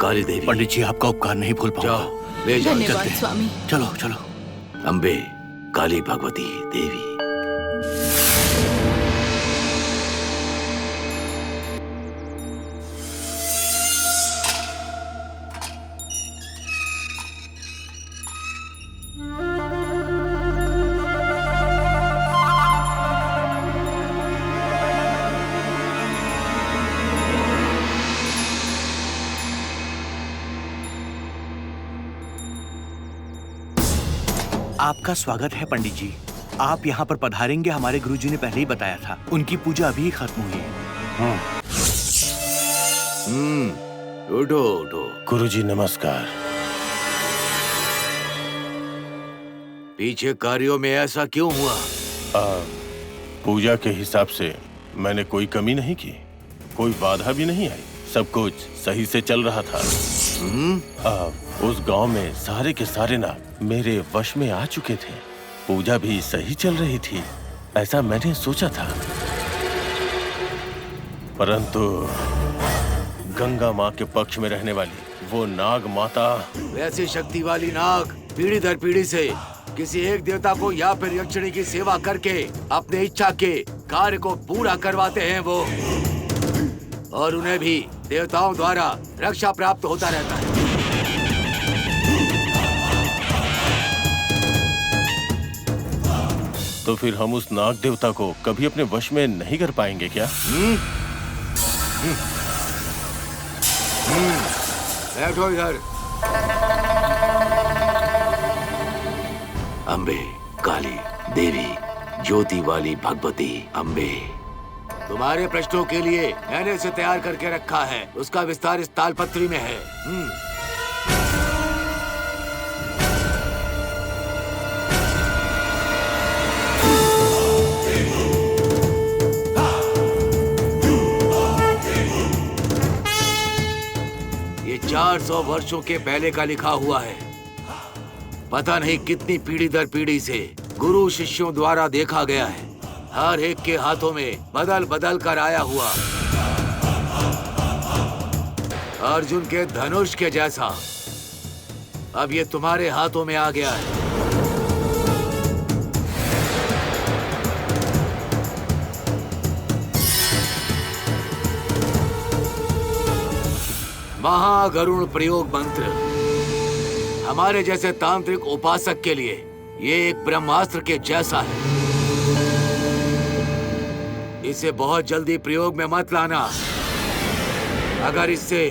काली देवी। पंडित जी, आपका उपकार नहीं भूल पाऊंगा। जाओ, ले जाओ। धन्यवाद स्वामी। चलो चलो। अम्बे, काली भगवती देवी। आपका स्वागत है पंडित जी। आप यहाँ पर पधारेंगे, हमारे गुरुजी ने पहले ही बताया था। उनकी पूजा अभी ही खत्म हुई है। उठो उठो। गुरुजी नमस्कार। पीछे कार्यों में ऐसा क्यों हुआ? पूजा के हिसाब से मैंने कोई कमी नहीं की, कोई बाधा भी नहीं आई, सब कुछ सही से चल रहा था। उस गांव में सारे के सारे नाग मेरे वश में आ चुके थे। पूजा भी सही चल रही थी, ऐसा मैंने सोचा था। परंतु गंगा माँ के पक्ष में रहने वाली वो नाग माता, वैसी शक्ति वाली नाग पीढ़ी दर पीढ़ी से किसी एक देवता को या फिर यक्षिणी की सेवा करके अपने इच्छा के कार्य को पूरा करवाते हैं वो, और उन्हें भी देवताओं द्वारा रक्षा प्राप्त होता रहता है। तो फिर हम उस नाग देवता को कभी अपने वश में नहीं कर पाएंगे क्या? बैठो इधर। अम्बे, काली देवी, ज्योति वाली भगवती अम्बे, तुम्हारे प्रश्नों के लिए मैंने इसे तैयार करके रखा है। उसका विस्तार इस तालपत्री में है। ये 400 वर्षों के पहले का लिखा हुआ है। पता नहीं कितनी पीढ़ी दर पीढ़ी से गुरु शिष्यों द्वारा देखा गया है। हर एक के हाथों में बदल बदल कर आया हुआ। अर्जुन के धनुष के जैसा अब ये तुम्हारे हाथों में आ गया है। महागरुण प्रयोग मंत्र हमारे जैसे तांत्रिक उपासक के लिए ये एक ब्रह्मास्त्र के जैसा है। इसे बहुत जल्दी प्रयोग में मत लाना। अगर इससे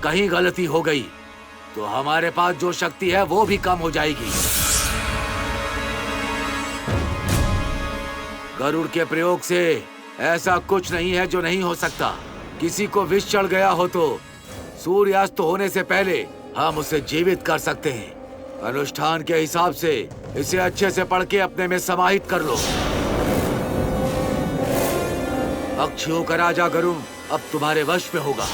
कहीं गलती हो गई तो हमारे पास जो शक्ति है वो भी कम हो जाएगी। गरुड़ के प्रयोग से ऐसा कुछ नहीं है जो नहीं हो सकता। किसी को विष चढ़ गया हो तो सूर्यास्त होने से पहले हम उसे जीवित कर सकते हैं। अनुष्ठान के हिसाब से इसे अच्छे से पढ़ के अपने में समाहित कर लो। पक्षियों का राजा गरुड़ अब तुम्हारे वश में होगा।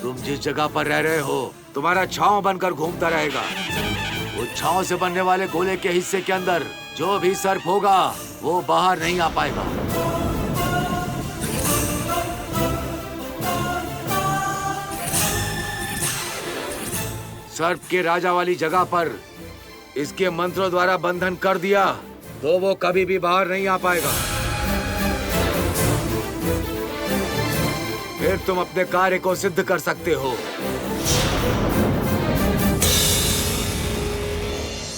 तुम जिस जगह पर रह रहे हो तुम्हारा छांव बनकर घूमता रहेगा। उस छांव से बनने वाले गोले के हिस्से के अंदर जो भी सर्प होगा वो बाहर नहीं आ पाएगा। सर्प के राजा वाली जगह पर इसके मंत्रों द्वारा बंधन कर दिया तो वो कभी भी बाहर नहीं आ पाएगा। फिर तुम अपने कार्य को सिद्ध कर सकते हो।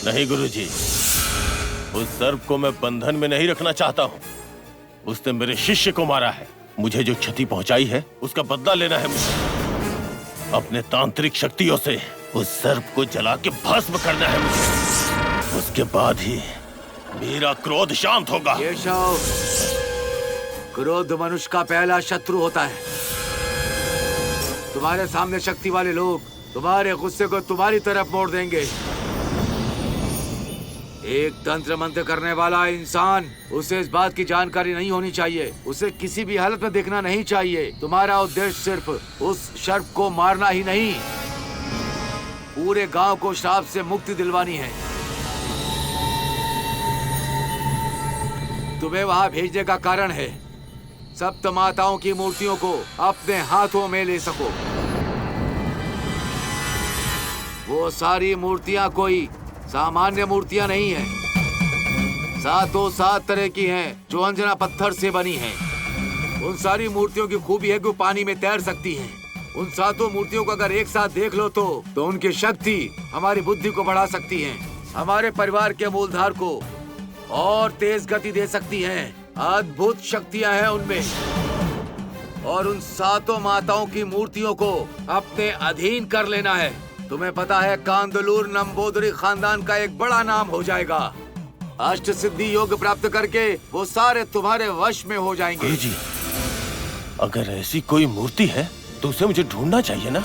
नहीं गुरुजी, उस सर्प को मैं बंधन में नहीं रखना चाहता हूँ। उसने मेरे शिष्य को मारा है। मुझे जो क्षति पहुंचाई है उसका बदला लेना है मुझे। अपने तांत्रिक शक्तियों से उस सर्प को जला के भस्म करना है मुझे। उसके बाद ही मेरा क्रोध शांत होगा। केशव, क्रोध मनुष्य का पहला शत्रु होता है। तुम्हारे सामने शक्ति वाले लोग तुम्हारे गुस्से को तुम्हारी तरफ मोड़ देंगे। एक तंत्र मंत्र करने वाला इंसान, उसे इस बात की जानकारी नहीं होनी चाहिए। उसे किसी भी हालत में देखना नहीं चाहिए। तुम्हारा उद्देश्य सिर्फ उस सर्प को मारना ही नहीं, पूरे गांव को श्राप से मुक्ति दिलवानी है। तुम्हें वहां भेजने का कारण है सप्त माताओं की मूर्तियों को अपने हाथों में ले सको। वो सारी मूर्तियां कोई सामान्य मूर्तियां नहीं हैं। सातों सात तरह की हैं जो अंजना पत्थर से बनी हैं। उन सारी मूर्तियों की खूबी है कि वो पानी में तैर सकती हैं। उन सातों मूर्तियों को अगर एक साथ देख लो तो उनकी शक्ति हमारी बुद्धि को बढ़ा सकती है, हमारे परिवार के मूलधार को और तेज गति दे सकती हैं। अद्भुत शक्तियां हैं उनमें। और उन सातों माताओं की मूर्तियों को अपने अधीन कर लेना है। तुम्हें पता है कांदलूर नंबोदरी खानदान का एक बड़ा नाम हो जाएगा। अष्ट सिद्धि योग प्राप्त करके वो सारे तुम्हारे वश में हो जाएंगे। जी, अगर ऐसी कोई मूर्ति है तो उसे मुझे ढूंढना चाहिए ना।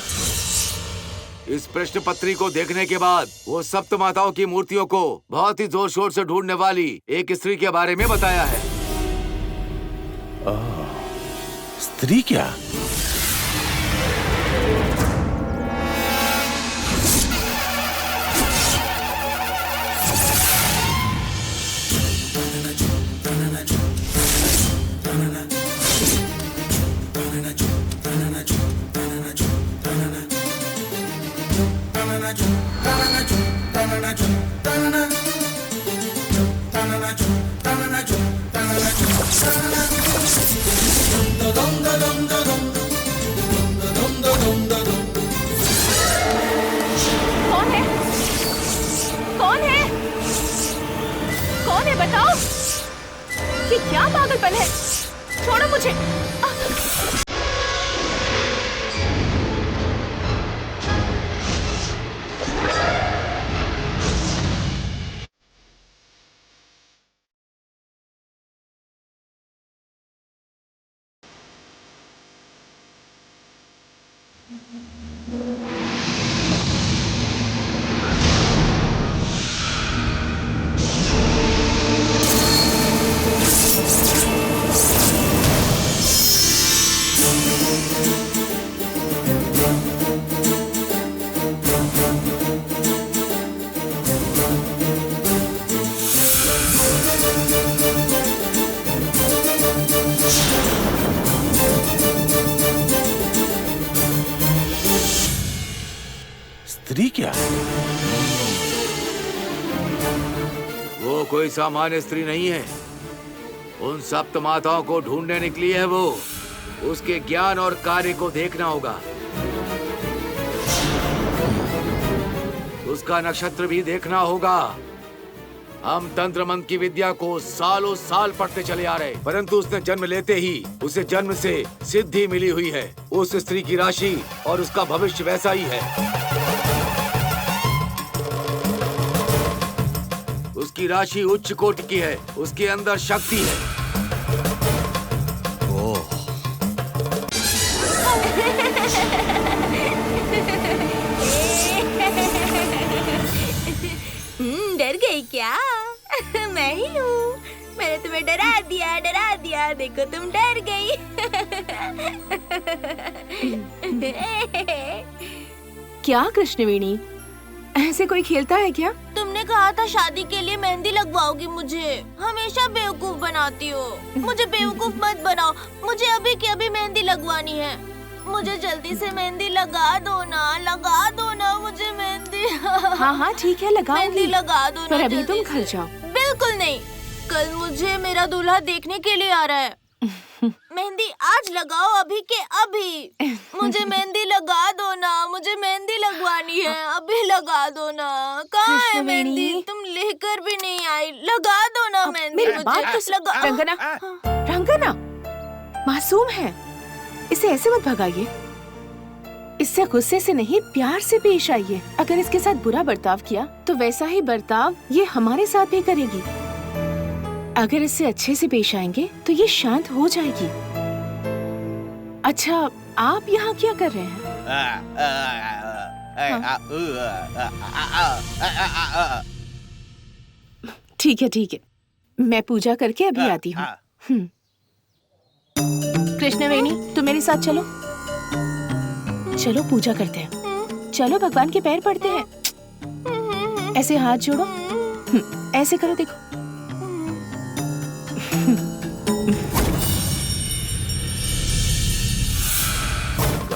इस प्रश्न पत्री को देखने के बाद वो सप्त माताओं की मूर्तियों को बहुत ही जोर शोर से ढूंढने वाली एक स्त्री के बारे में बताया है। स्त्री क्या? बताओ, ये क्या पागलपन है? छोड़ो मुझे। स्त्री क्या? वो कोई सामान्य स्त्री नहीं है। उन सप्त माताओं को ढूंढने निकली है वो। उसके ज्ञान और कार्य को देखना होगा। उसका नक्षत्र भी देखना होगा। हम तंत्र मंत्र की विद्या को सालों साल पढ़ते चले आ रहे, परंतु उसने जन्म लेते ही उसे जन्म से सिद्धि मिली हुई है। उस स्त्री की राशि और उसका भविष्य वैसा ही है। उसकी राशि उच्च कोटि की है। उसके अंदर शक्ति है। डर गई क्या? मैं ही हूँ। मैंने तुम्हें डरा दिया। देखो तुम डर गई। क्या कृष्णवेणी, ऐसे कोई खेलता है क्या? तुमने कहा था शादी के लिए मेहंदी लगवाओगी मुझे। हमेशा बेवकूफ बनाती हो। मुझे बेवकूफ मत बनाओ। मुझे अभी की अभी मेहंदी लगवानी है। मुझे जल्दी से मेहंदी लगा दो ना मुझे मेहंदी। हाँ ठीक है, लगाऊंगी। मेहंदी लगा दो ना। पर अभी तुम घर जाओ। बिल्कुल नहीं। कल मुझे मेरा दूल्हा देखने के लिए आ रहा है। मेहंदी आज लगाओ, अभी के अभी। मुझे मेहंदी लगा दो ना। मुझे मेहंदी लगवानी है। अभी लगा दो ना। कहाँ है मेहंदी? तुम लेकर भी नहीं आई। लगा दो ना मेहंदी। मेरी बात तो लगा। रंगना मासूम है, इसे ऐसे मत भगाइए। इससे गुस्से से नहीं, प्यार से पेश आइए। अगर इसके साथ बुरा बर्ताव किया तो वैसा ही बर्ताव ये हमारे साथ भी करेगी। अगर इससे अच्छे से पेश आएंगे तो ये शांत हो जाएगी। अच्छा, आप यहाँ क्या कर रहे हैं? ठीक है, मैं पूजा करके अभी आती हूँ। कृष्णवेणी, तुम मेरे साथ चलो। चलो पूजा करते हैं। चलो भगवान के पैर पड़ते हैं। ऐसे हाथ जोड़ो। ऐसे करो, देखो।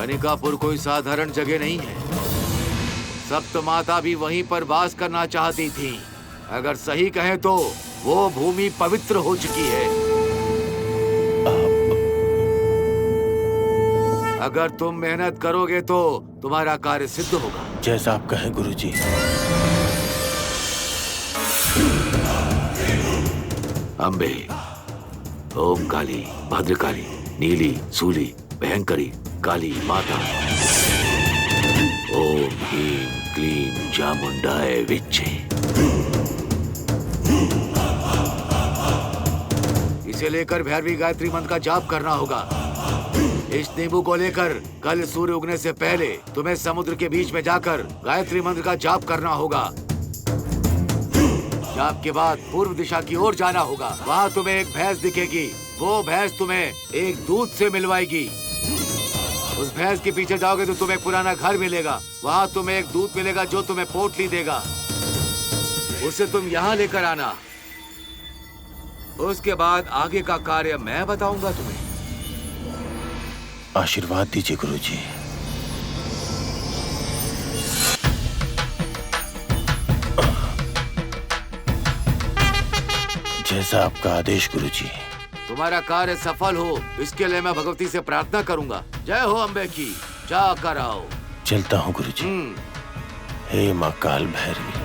कनिकापुर कोई साधारण जगह नहीं है। सप्त माता भी वहीं पर वास करना चाहती थी। अगर सही कहें तो वो भूमि पवित्र हो चुकी है। अगर तुम मेहनत करोगे तो तुम्हारा कार्य सिद्ध होगा। जैसा आप कहें गुरुजी। अम्बे, ओम काली, भद्रकाली, नीली, सूली, भयंकरी, काली माता। ओम ह्रीं क्लीं चामुंडाय विच्चे। इसे लेकर भैरवी गायत्री मंत्र का जाप करना होगा। इस नींबू को लेकर कल सूर्य उगने से पहले तुम्हें समुद्र के बीच में जाकर गायत्री मंत्र का जाप करना होगा। जाप के बाद पूर्व दिशा की ओर जाना होगा। वहाँ तुम्हें एक भैंस दिखेगी। वो भैंस तुम्हें एक दूध से मिलवाएगी। उस भैंस के पीछे जाओगे तो तुम्हें पुराना घर मिलेगा। वहाँ तुम्हें एक दूध मिलेगा जो तुम्हें पोटली देगा। उसे तुम यहाँ लेकर आना। उसके बाद आगे का कार्य मैं बताऊंगा तुम्हें। आशीर्वाद दीजिए गुरुजी। जैसा आपका आदेश गुरुजी। तुम्हारा कार्य सफल हो इसके लिए मैं भगवती से प्रार्थना करूंगा। जय हो अम्बे की। जाकर आओ। चलता हूँ गुरुजी। हे माँ काल भैरवी।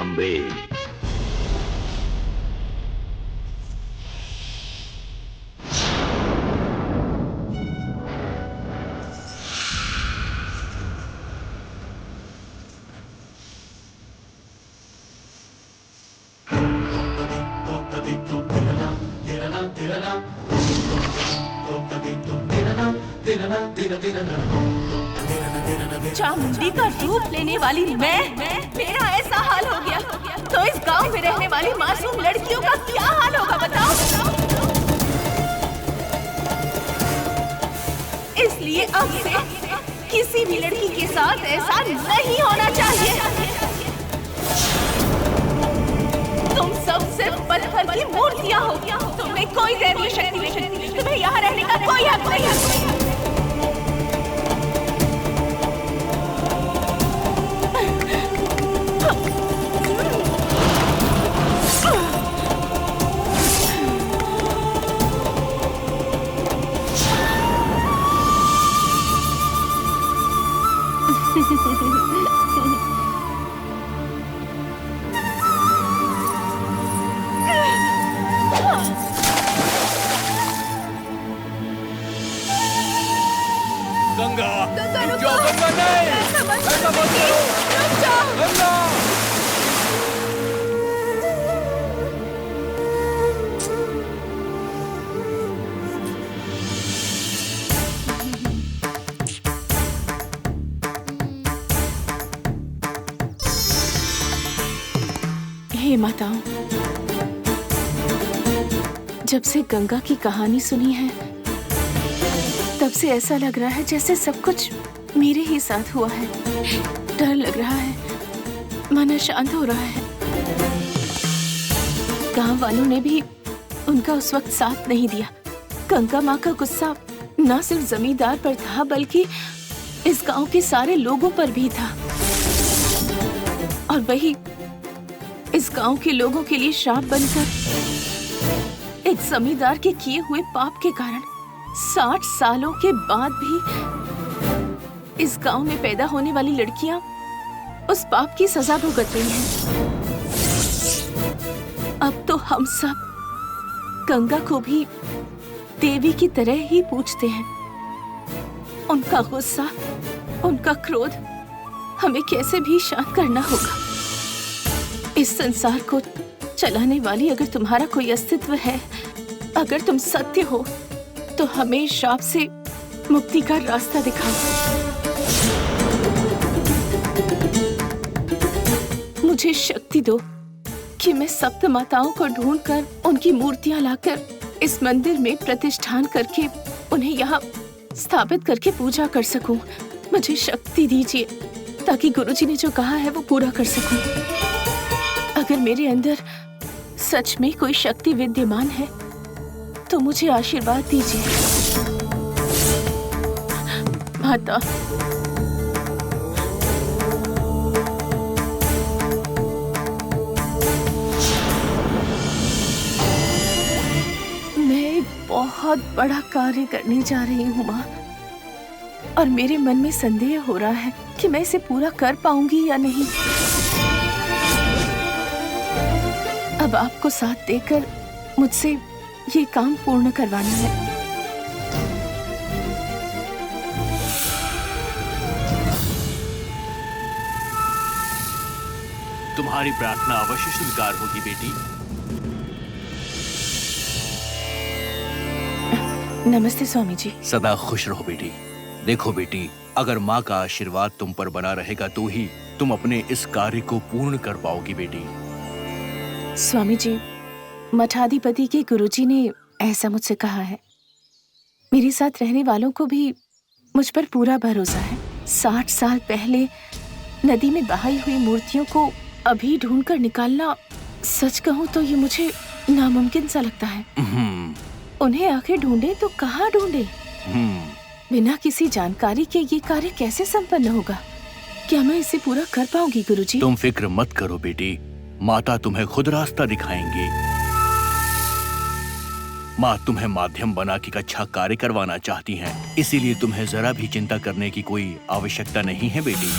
अम्बे, चामुंडी का रूप लेने वाली मैं, मेरा ऐसा हाल हो गया तो इस गांव में रहने वाली मासूम लड़कियों का क्या हाल होगा बताओ। इसलिए अब से किसी भी लड़की के साथ ऐसा नहीं होना चाहिए। तुम सब सिर्फ पत्थर की मूर्तियां हो। तुम्हें कोई दैवीय शक्ति नहीं। तुम्हें यहाँ रहने का कोई हक नहीं है। हे माताओं, जब से गंगा की कहानी सुनी है तब से ऐसा लग रहा है जैसे सब कुछ मेरे ही साथ हुआ है। डर लग रहा है, मन शांत हो रहा है। गांव वालों ने भी उनका उस वक्त साथ नहीं दिया। गंगा माँ का गुस्सा न सिर्फ जमींदार पर था बल्कि इस गांव के सारे लोगों पर भी था। और वही इस गांव के लोगों के लिए श्राप बनकर एक जमींदार के किए हुए पाप के कारण 60 सालों के बाद भी इस गांव में पैदा होने वाली लड़कियां उस पाप की सजा भुगत रही हैं। अब तो हम सब गंगा को भी देवी की तरह ही पूजते हैं। उनका गुस्सा, उनका क्रोध हमें कैसे भी शांत करना होगा। इस संसार को चलाने वाली अगर तुम्हारा कोई अस्तित्व है, अगर तुम सत्य हो तो हमें श्राप से मुक्ति का रास्ता दिखाओ। मुझे शक्ति दो कि मैं सप्त माताओं को ढूंढकर उनकी मूर्तियां लाकर इस मंदिर में प्रतिष्ठान करके उन्हें यहाँ स्थापित करके पूजा कर सकूं। मुझे शक्ति दीजिए ताकि गुरुजी ने जो कहा है वो पूरा कर सकूं। अगर मेरे अंदर सच में कोई शक्ति विद्यमान है तो मुझे आशीर्वाद दीजिए। माता, मैं एक बहुत बड़ा कार्य करने जा रही हूँ माँ, और मेरे मन में संदेह हो रहा है कि मैं इसे पूरा कर पाऊंगी या नहीं। अब आपको साथ देकर मुझसे ये काम पूर्ण करवाना है। तुम्हारी प्रार्थना अवश्य स्वीकार होगी बेटी। नमस्ते स्वामी जी। सदा खुश रहो बेटी। देखो बेटी, अगर माँ का आशीर्वाद तुम पर बना रहेगा तो ही तुम अपने इस कार्य को पूर्ण कर पाओगी बेटी। स्वामी जी, मठाधिपति के गुरुजी ने ऐसा मुझसे कहा है। मेरे साथ रहने वालों को भी मुझ पर पूरा भरोसा है। 60 साल पहले नदी में बहाई हुई मूर्तियों को अभी ढूंढकर निकालना, सच कहूँ तो ये मुझे नामुमकिन सा लगता है। उन्हें आखिर ढूंढे तो कहाँ ढूंढे? बिना किसी जानकारी के ये कार्य कैसे संपन्न होगा? क्या मैं इसे पूरा कर पाऊंगी गुरुजी? तुम फिक्र मत करो बेटी, माता तुम्हें खुद रास्ता दिखाएंगी। माँ तुम्हें माध्यम बना के अच्छा कार्य करवाना चाहती हैं, इसीलिए तुम्हें जरा भी चिंता करने की कोई आवश्यकता नहीं है बेटी।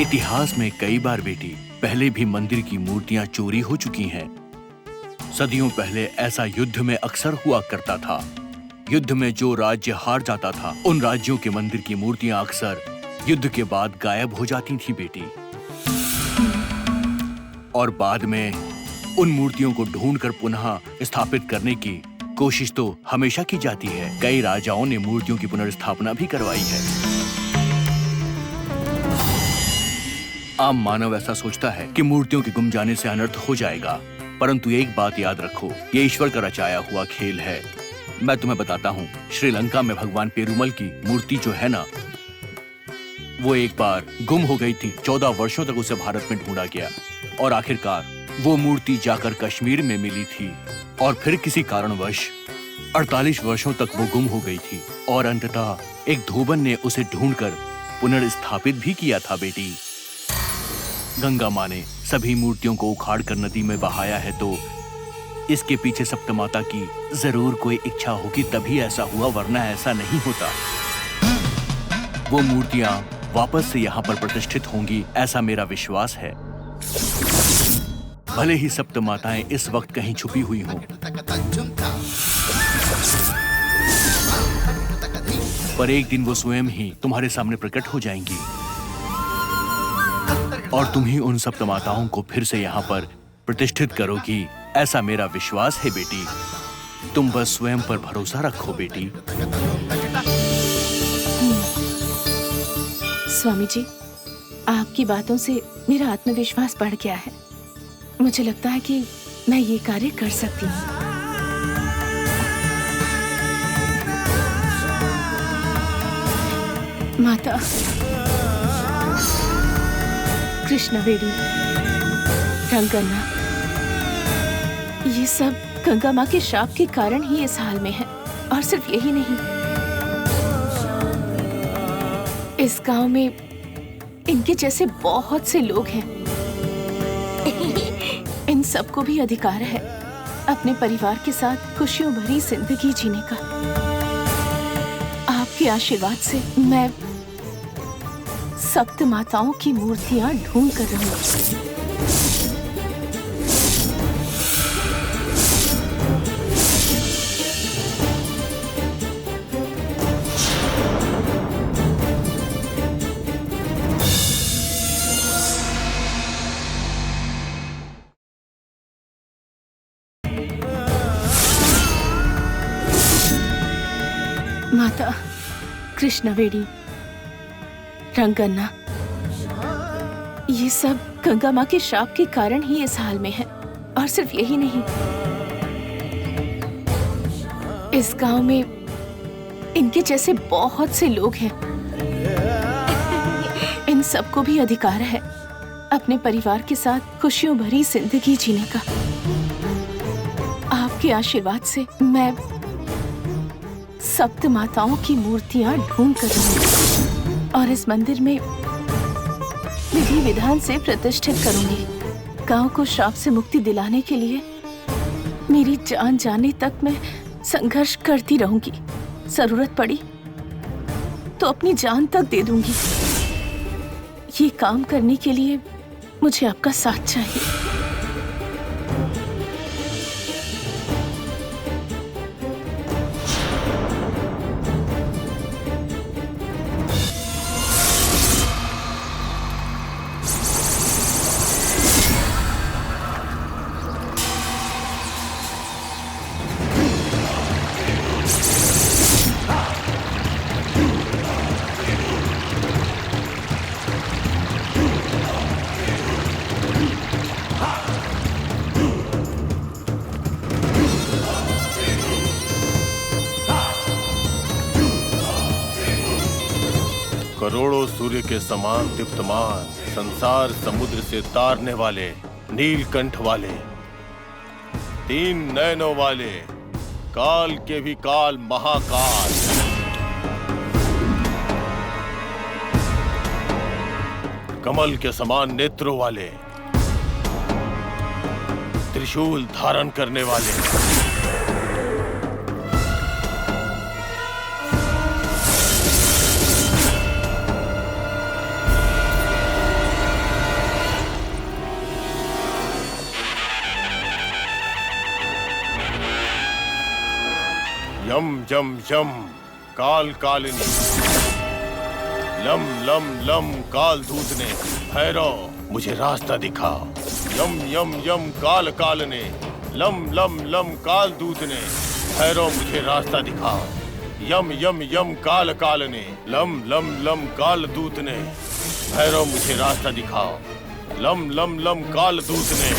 इतिहास में कई बार बेटी पहले भी मंदिर की मूर्तियां चोरी हो चुकी हैं। सदियों पहले ऐसा युद्ध में अक्सर हुआ करता था। युद्ध में जो राज्य हार जाता था, उन राज्यों के मंदिर की मूर्तियां अक्सर युद्ध के बाद गायब हो जाती थी बेटी। और बाद में उन मूर्तियों को ढूंढकर पुनः स्थापित करने की कोशिश तो हमेशा की जाती है। कई राजाओं ने मूर्तियों की पुनर्स्थापना भी करवाई है। आम मानव ऐसा सोचता है कि मूर्तियों के गुम जाने से अनर्थ हो जाएगा, परंतु एक बात याद रखो, ये ईश्वर का रचाया हुआ खेल है। मैं तुम्हें बताता हूँ, श्रीलंका में भगवान पेरुमल की मूर्ति जो है ना, वो एक बार गुम हो गई थी। 14 वर्षों तक उसे भारत में ढूंढा गया और आखिरकार वो मूर्ति जाकर कश्मीर में मिली थी, और फिर किसी कारणवश 48 वर्षों तक वो गुम हो गई थी, और अंततः एक धोबन ने उसे ढूंढकर पुनर्स्थापित भी किया था बेटी। गंगा माँ ने सभी मूर्तियों को उखाड़कर नदी में बहाया है, तो इसके पीछे सप्तमाता की जरूर कोई इच्छा होगी, तभी ऐसा हुआ, वरना ऐसा नहीं होता। वो मूर्तियां वापस से यहाँ पर प्रतिष्ठित होंगी, ऐसा मेरा विश्वास है। भले ही सप्तमाताएं इस वक्त कहीं छुपी हुई हों, पर एक दिन वो स्वयं ही तुम्हारे सामने प्रकट हो जाएंगी, और तुम ही उन सप्तमाताओं को फिर से यहाँ पर प्रतिष्ठित करोगी, ऐसा मेरा विश्वास है बेटी। तुम बस स्वयं पर भरोसा रखो बेटी। स्वामी जी, आपकी बातों से मेरा आत्मविश्वास बढ़ गया है। मुझे लगता है कि मैं ये कार्य कर सकती हूँ। माता, कृष्णवेणी, रंगन्ना, ये सब गंगा माँ के शाप के कारण ही इस हाल में है। और सिर्फ यही नहीं, इस गांव में इनके जैसे बहुत से लोग हैं। इन सबको भी अधिकार है अपने परिवार के साथ खुशियों भरी जिंदगी जीने का। आपके आशीर्वाद से मैं सप्त माताओं की मूर्तियां ढूंढ कर रहूंगी। माता, कृष्णवेणी, रंगन्ना, ये सब गंगा माँ के शाप के कारण ही इस हाल में है। और सिर्फ यही नहीं, इस गांव में इनके जैसे बहुत से लोग हैं। इन सबको भी अधिकार है अपने परिवार के साथ खुशियों भरी जिंदगी जीने का। आपके आशीर्वाद से मैं सप्त माताओं की मूर्तियां ढूंढ कर रहूंगी और इस मंदिर में विधि विधान से प्रतिष्ठित करूंगी। गांव को श्राप से मुक्ति दिलाने के लिए मेरी जान जाने तक मैं संघर्ष करती रहूंगी। जरूरत पड़ी तो अपनी जान तक दे दूंगी। ये काम करने के लिए मुझे आपका साथ चाहिए। करोड़ों सूर्य के समान दीप्तमान, संसार समुद्र से तारने वाले, नीलकंठ वाले, 3 नयनों वाले, काल के भी काल महाकाल, कमल के समान नेत्रों वाले, त्रिशूल धारण करने वाले, यम जम जम काल कालिनी, लम लम लम काल दूतने, भैरव मुझे रास्ता दिखाओ। यम यम यम काल कालने, लम लम लम काल दूतने, भैरव मुझे रास्ता दिखाओ। यम यम यम काल कालने, लम लम लम काल दूतने, भैरव मुझे रास्ता दिखाओ। लम लम लम काल दूतने,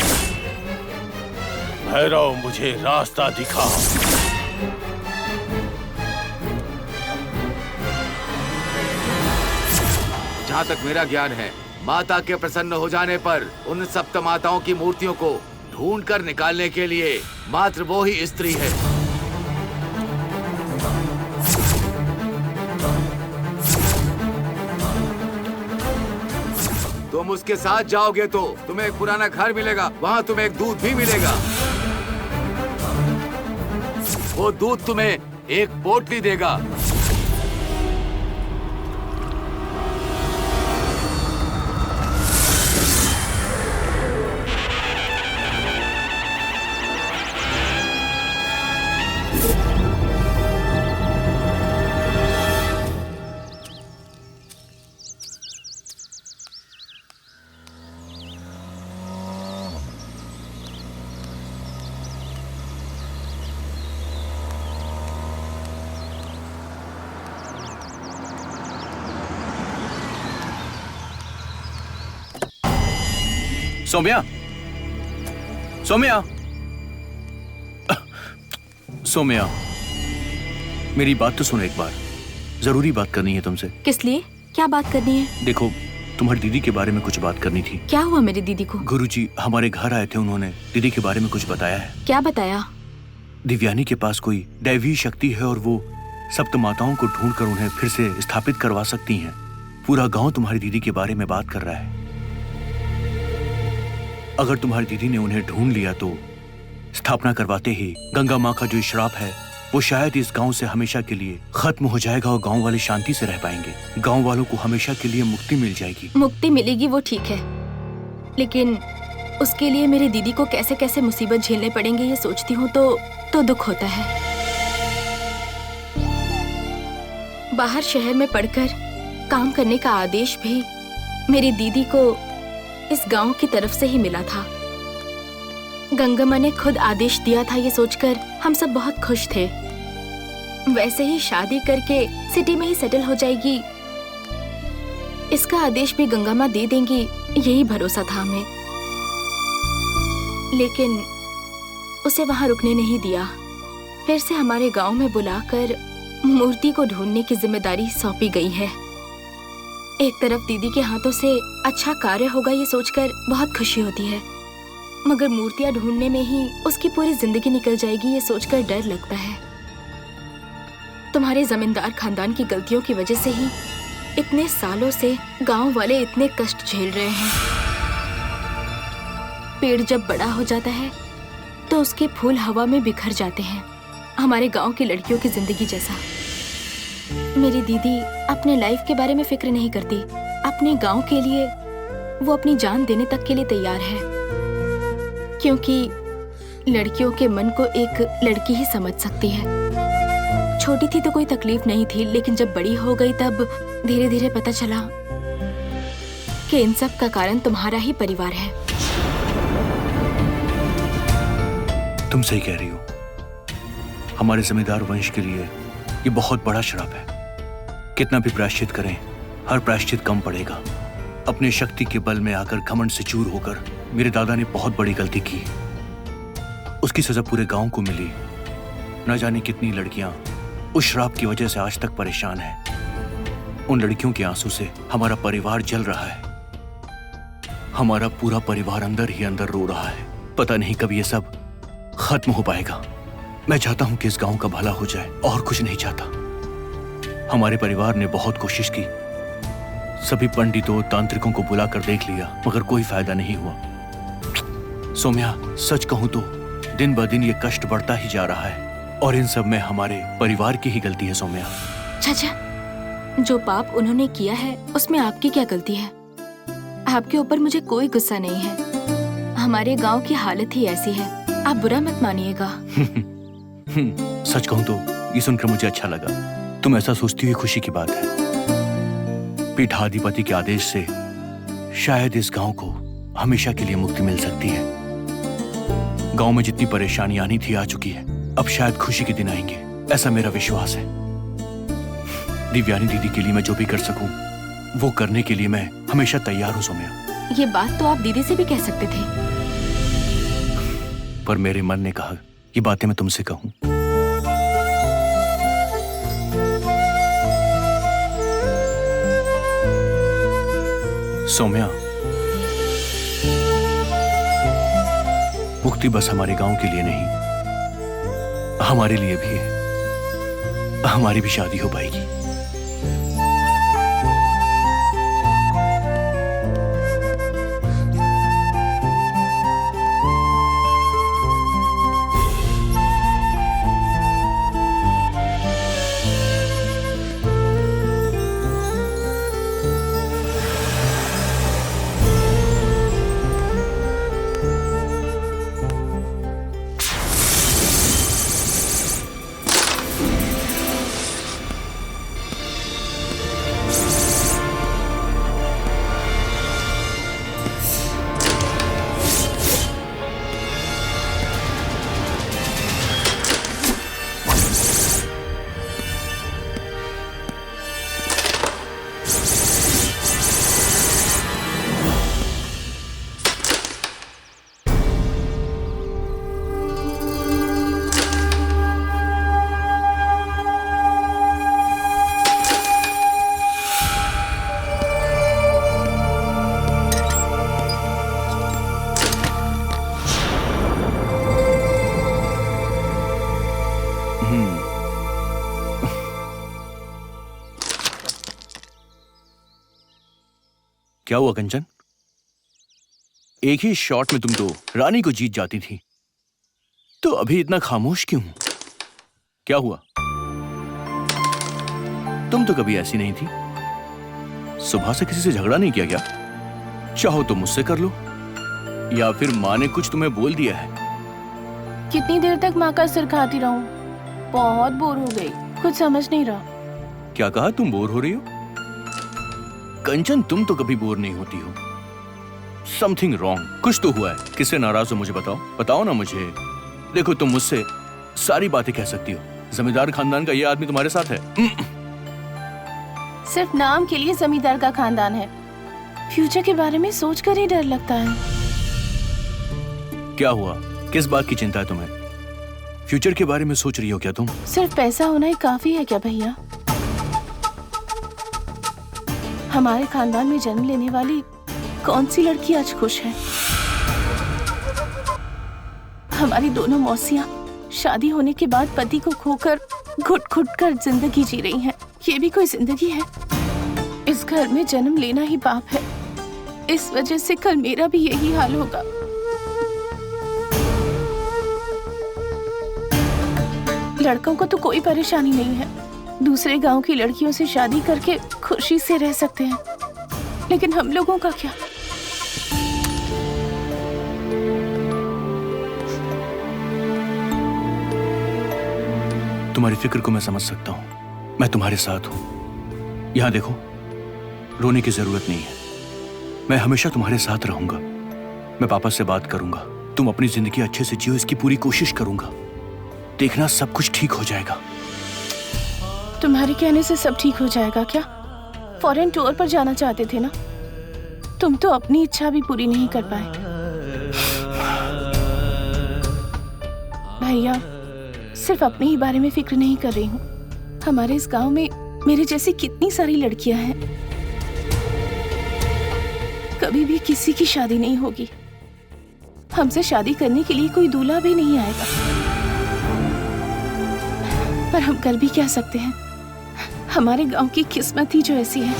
भैरव मुझे रास्ता दिखाओ। जहाँ तक मेरा ज्ञान है, माता के प्रसन्न हो जाने पर उन सप्त माताओं की मूर्तियों को ढूंढ कर निकालने के लिए मात्र वो ही स्त्री है। तुम उसके साथ जाओगे तो तुम्हें एक पुराना घर मिलेगा, वहाँ तुम्हें एक दूध भी मिलेगा। वो दूध तुम्हें एक पोटली देगा। सौम्या, सौम्या, सौम्या, मेरी बात तो सुनो एक बार। जरूरी बात करनी है तुमसे। किस लिए? क्या बात करनी है? देखो, तुम्हारी दीदी के बारे में कुछ बात करनी थी। क्या हुआ मेरी दीदी को? गुरुजी हमारे घर आए थे, उन्होंने दीदी के बारे में कुछ बताया है। क्या बताया? दिव्यानी के पास कोई दैवी शक्ति है और वो सप्त माताओं को ढूंढकर उन्हें फिर से स्थापित करवा सकती हैं। पूरा गांव तुम्हारी दीदी के बारे में बात कर रहा है। अगर तुम्हारी दीदी ने उन्हें ढूंढ लिया तो स्थापना करवाते ही गंगा माँ का जो श्राप है वो शायद इस गांव से हमेशा के लिए खत्म हो जाएगा और गांव वाले शांति से रह पाएंगे। गांव वालों को हमेशा के लिए मुक्ति मिल जाएगी। मुक्ति मिलेगी वो ठीक है, लेकिन उसके लिए मेरी दीदी को कैसे कैसे मुसीबत झेलने पड़ेंगे ये सोचती हूँ तो दुख होता है। बाहर शहर में पढ़कर काम करने का आदेश भी मेरी दीदी को इस गांव की तरफ से ही मिला था। गंगम्मा ने खुद आदेश दिया था, ये सोचकर हम सब बहुत खुश थे। वैसे ही शादी करके सिटी में ही सेटल हो जाएगी, इसका आदेश भी गंगम्मा दे देंगी, यही भरोसा था हमें। लेकिन उसे वहां रुकने नहीं दिया। फिर से हमारे गांव में बुलाकर मूर्ति को ढूंढने की जिम्मेदारी सौंपी गई है। एक तरफ दीदी के हाथों से अच्छा कार्य होगा ये सोचकर बहुत खुशी होती है, मगर मूर्तियां ढूंढने में ही उसकी पूरी जिंदगी निकल जाएगी ये सोचकर डर लगता है। तुम्हारे जमींदार खानदान की गलतियों की वजह से ही इतने सालों से गांव वाले इतने कष्ट झेल रहे हैं। पेड़ जब बड़ा हो जाता है तो उसके फूल हवा में बिखर जाते हैं, हमारे गांव की लड़कियों की जिंदगी जैसा। मेरी दीदी अपने लाइफ के बारे में फिक्र नहीं करती, अपने गांव के लिए वो अपनी जान देने तक के लिए तैयार है, क्योंकि लड़कियों के मन को एक लड़की ही समझ सकती है। छोटी थी तो कोई तकलीफ नहीं थी, लेकिन जब बड़ी हो गई तब धीरे धीरे पता चला कि इन सब का कारण तुम्हारा ही परिवार है। तुम सही कह रही हो। हमारे जमींदार वंश के लिए ये बहुत बड़ा श्राप है। कितना भी प्रायश्चित करें, हर प्रायश्चित कम पड़ेगा। अपने शक्ति के बल में आकर घमंड से चूर होकर मेरे दादा ने बहुत बड़ी गलती की। उसकी सजा पूरे गांव को मिली। न जाने कितनी लड़कियां उस श्राप की वजह से आज तक परेशान हैं। उन लड़कियों के आंसू से हमारा परिवार जल रहा है। हमारा पूरा परिवार अंदर ही अंदर रो रहा है। पता नहीं कब ये सब खत्म हो पाएगा। मैं चाहता हूं कि इस गांव का भला हो जाए, और कुछ नहीं चाहता। हमारे परिवार ने बहुत कोशिश की, सभी पंडितों तांत्रिकों को बुलाकर देख लिया, मगर कोई फायदा नहीं हुआ। सौम्या, सच कहूं तो दिन ब दिन ये कष्ट बढ़ता ही जा रहा है, और इन सब में हमारे परिवार की ही गलती है। सौम्या, चाचा, जो पाप उन्होंने किया है उसमें आपकी क्या गलती है? आपके ऊपर मुझे कोई गुस्सा नहीं है। हमारे गांव की हालत ही ऐसी है, आप बुरा मत मानिएगा। सच कहूं तो ये सुनकर मुझे अच्छा लगा। तुम ऐसा सोचती हुई खुशी की बात है। पीठाधिपति के आदेश से शायद इस गांव को हमेशा के लिए मुक्ति मिल सकती है। गांव में जितनी परेशानी आनी थी आ चुकी है। अब शायद खुशी के दिन आएंगे, ऐसा मेरा विश्वास है। दिव्यानी दीदी के लिए मैं जो भी कर सकूं वो करने के लिए मैं हमेशा तैयार हूं। सौम्या, ये बात तो आप दीदी से भी कह सकते थे। पर मेरे मन ने कहा ये बातें मैं तुमसे कहूं। सौम्या, मुक्ति बस हमारे गांव के लिए नहीं, हमारे लिए भी है। हमारी भी शादी हो पाएगी। क्या हुआ कंचन? एक ही शॉट में तुम तो रानी को जीत जाती थी, तो अभी इतना खामोश क्यों? क्या हुआ? तुम तो कभी ऐसी नहीं थी। सुबह से किसी से झगड़ा नहीं किया क्या? चाहो तो मुझसे कर लो, या फिर माँ ने कुछ तुम्हें बोल दिया है? कितनी देर तक माँ का सिर खाती रहूं? बहुत बोर हो गई, कुछ समझ नहीं रहा। क्या कहा? तुम बोर हो रही हो? कंचन, तुम तो कभी बोर नहीं होती हो। समथिंग रॉन्ग, कुछ तो हुआ है। किससे नाराज हो मुझे बताओ, बताओ ना मुझे। देखो, तुम मुझसे सारी बातें कह सकती हो। जमींदार खानदान का ये आदमी तुम्हारे साथ है। सिर्फ नाम के लिए जमींदार का खानदान है। फ्यूचर के बारे में सोचकर ही डर लगता है। क्या हुआ? किस बात की चिंता है तुम्हें? फ्यूचर के बारे में सोच रही हो क्या तुम? सिर्फ पैसा होना ही काफी है क्या भैया? हमारे खानदान में जन्म लेने वाली कौन सी लड़की आज खुश है? हमारी दोनों मौसियां शादी होने के बाद पति को खोकर घुट घुट कर जिंदगी जी रही हैं। ये भी कोई जिंदगी है? इस घर में जन्म लेना ही पाप है। इस वजह से कल मेरा भी यही हाल होगा। लड़कों को तो कोई परेशानी नहीं है, दूसरे गांव की लड़कियों से शादी करके खुशी से रह सकते हैं, लेकिन हम लोगों का क्या? तुम्हारी फिक्र को मैं समझ सकता हूँ, मैं तुम्हारे साथ हूँ। यहाँ देखो, रोने की जरूरत नहीं है, मैं हमेशा तुम्हारे साथ रहूंगा। मैं पापा से बात करूंगा, तुम अपनी जिंदगी अच्छे से जियो इसकी पूरी कोशिश करूंगा। देखना सब कुछ ठीक हो जाएगा। तुम्हारे कहने से सब ठीक हो जाएगा क्या? फॉरेन टूर पर जाना चाहते थे ना? तुम तो अपनी इच्छा भी पूरी नहीं कर पाए। भैया, सिर्फ अपने ही बारे में फिक्र नहीं कर रही हूँ। हमारे इस गांव में मेरे जैसी कितनी सारी लड़कियां हैं। कभी भी किसी की शादी नहीं होगी। हमसे शादी करने के लिए कोई दूल्हा भी नहीं आएगा। पर हम कर भी क्या सकते हैं? हमारे गांव की किस्मत ही जो ऐसी है।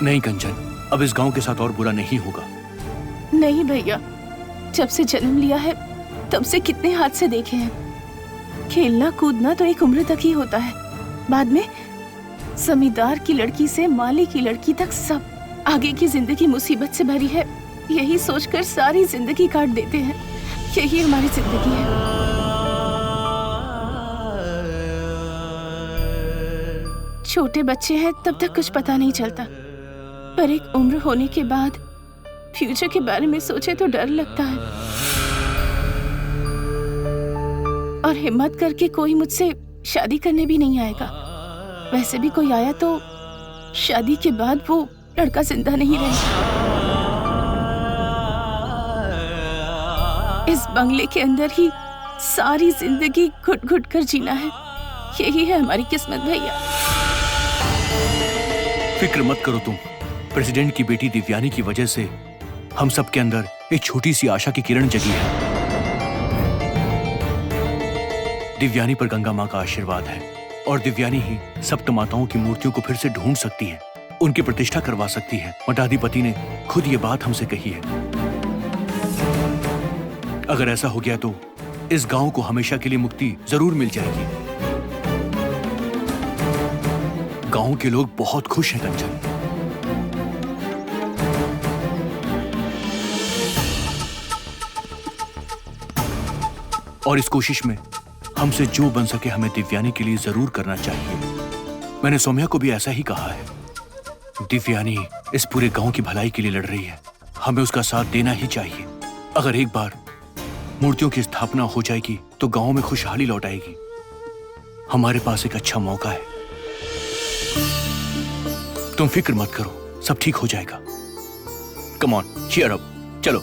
नहीं कंचन, अब इस गांव के साथ और बुरा नहीं होगा। नहीं भैया, जब से जन्म लिया है तब से कितने हादसे देखे हैं। खेलना कूदना तो एक उम्र तक ही होता है, बाद में जमींदार की लड़की से माली की लड़की तक सब। आगे की जिंदगी मुसीबत से भरी है, यही सोचकर सारी जिंदगी काट देते हैं। यही हमारी जिंदगी है। छोटे बच्चे हैं तब तक कुछ पता नहीं चलता, पर एक उम्र होने के बाद फ्यूचर के बारे में सोचे तो डर लगता है। और हिम्मत करके कोई मुझसे शादी करने भी नहीं आएगा। वैसे भी कोई आया तो शादी के बाद वो लड़का जिंदा नहीं रहेगा। इस बंगले के अंदर ही सारी जिंदगी घुट घुट कर जीना है। यही है हमारी किस्मत भैया। फिक्र मत करो तुम। प्रेसिडेंट की बेटी दिव्यानी की वजह से हम सब के अंदर एक छोटी सी आशा की किरण जगी है। दिव्यानी पर गंगा माँ का आशीर्वाद है और दिव्यानी ही सप्त माताओं की मूर्तियों को फिर से ढूंढ सकती है, उनकी प्रतिष्ठा करवा सकती है। मठाधिपति ने खुद ये बात हमसे कही है। अगर ऐसा हो गया तो इस गांव को हमेशा के लिए मुक्ति जरूर मिल जाएगी। गांव के लोग बहुत खुश हैं कंचन। और इस कोशिश में हमसे जो बन सके हमें दिव्यानी के लिए जरूर करना चाहिए। मैंने सौम्या को भी ऐसा ही कहा है। दिव्यानी इस पूरे गांव की भलाई के लिए लड़ रही है, हमें उसका साथ देना ही चाहिए। अगर एक बार मूर्तियों की स्थापना हो जाएगी तो गांव में खुशहाली लौट आएगी। हमारे पास एक अच्छा मौका है। तुम फिक्र मत करो, सब ठीक हो जाएगा। कम ऑन, चीयर अप, चलो।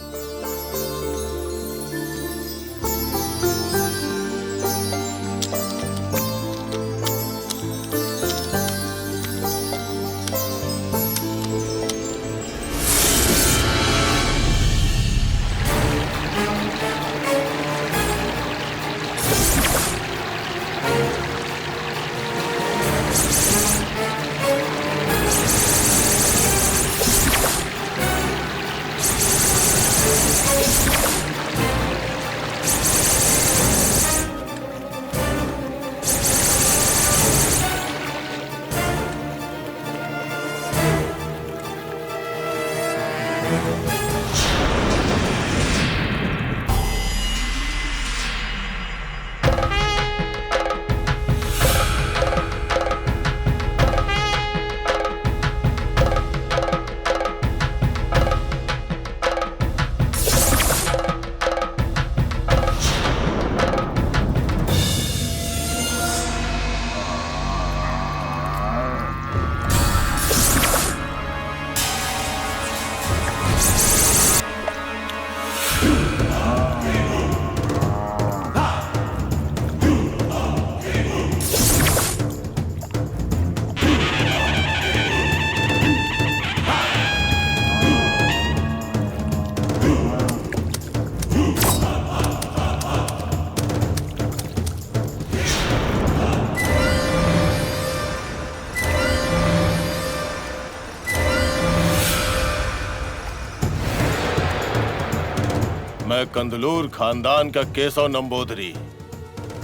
मैं कंदलूर खानदान का केशव नंबोदरी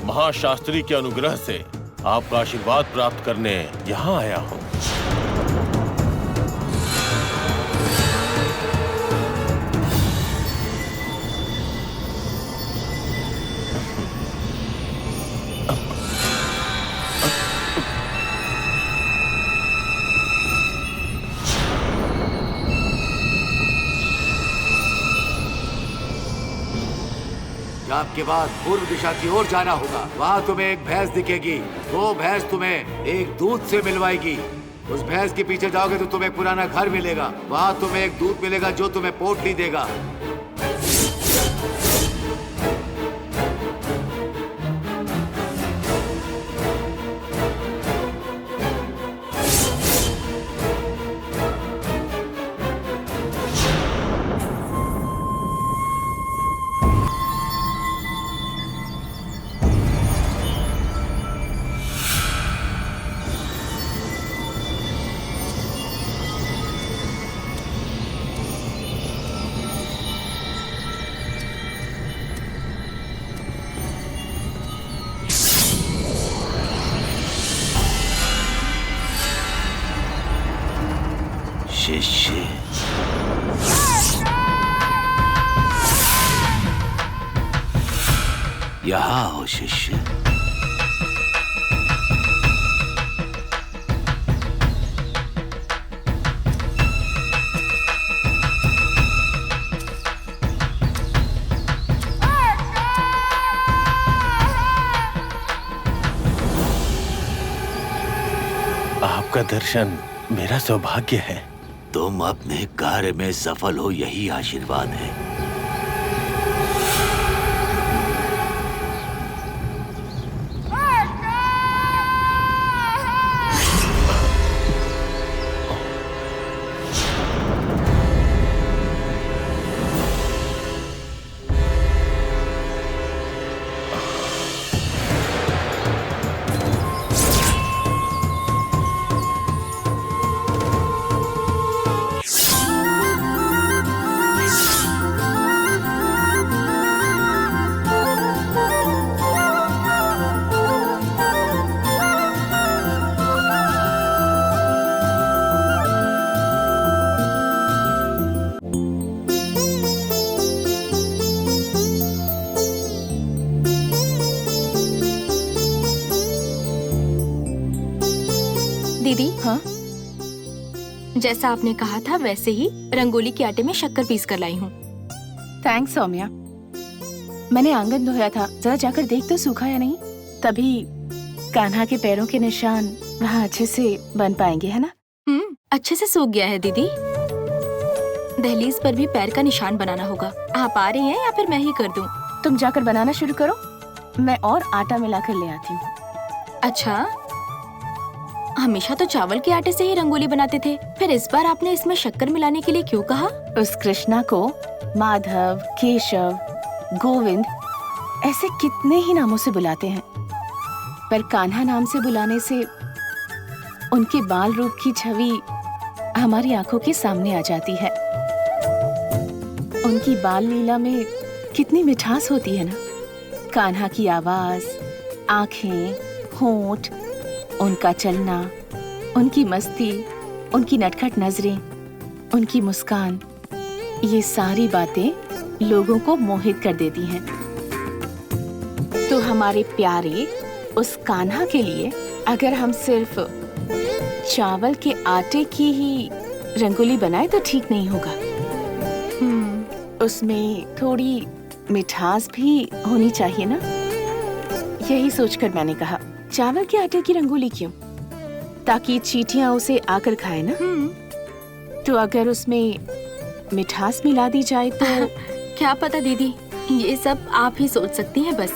महाशास्त्री के अनुग्रह से आपका आशीर्वाद प्राप्त करने यहाँ आया हूँ। जाप के बाद पूर्व दिशा की ओर जाना होगा। वहाँ तुम्हें एक भैंस दिखेगी। वो भैंस तुम्हें एक दूत से मिलवाएगी। उस भैंस के पीछे जाओगे तो तुम्हें पुराना घर मिलेगा। वहाँ तुम्हें एक दूत मिलेगा जो तुम्हें पोटली देगा। शिष्य, यहाँ हो शिष्य। आपका दर्शन मेरा सौभाग्य है। तुम अपने कार्य में सफल हो, यही आशीर्वाद है। दीदी, हाँ? जैसा आपने कहा था वैसे ही रंगोली के आटे में शक्कर पीस कर लाई हूँ। थैंक्स सौम्या। मैंने आंगन धोया था, जरा जाकर देख तो सूखा या नहीं। तभी कान्हा के पैरों के निशान वहाँ अच्छे से बन पाएंगे, है ना? अच्छे से सूख गया है दीदी। दहलीज पर भी पैर का निशान बनाना होगा। आप आ रही हैं या फिर मैं ही कर दूं? तुम जाकर बनाना शुरू करो, मैं और आटा मिलाकर ले आती हूँ। अच्छा, हमेशा तो चावल के आटे से ही रंगोली बनाते थे, फिर इस बार आपने इसमें शक्कर मिलाने के लिए क्यों कहा? उस कृष्णा को माधव, केशव, गोविंद ऐसे कितने ही नामों से बुलाते हैं, पर कान्हा नाम से बुलाने से उनके बाल रूप की छवि हमारी आंखों के सामने आ जाती है। उनकी बाल लीला में कितनी मिठास होती है ना। कान्हा की आवाज, आंखें, होंठ, उनका चलना, उनकी मस्ती, उनकी नटखट नजरें, उनकी मुस्कान, ये सारी बातें लोगों को मोहित कर देती हैं। तो हमारे प्यारे उस कान्हा के लिए अगर हम सिर्फ चावल के आटे की ही रंगोली बनाए तो ठीक नहीं होगा। उसमें थोड़ी मिठास भी होनी चाहिए ना। यही सोचकर मैंने कहा, चावल के आटे की रंगोली क्यों, ताकि चींटियां उसे आकर खाए ना। तो अगर उसमें मिठास मिला दी जाए तो क्या पता दीदी, ये सब आप ही सोच सकती हैं बस।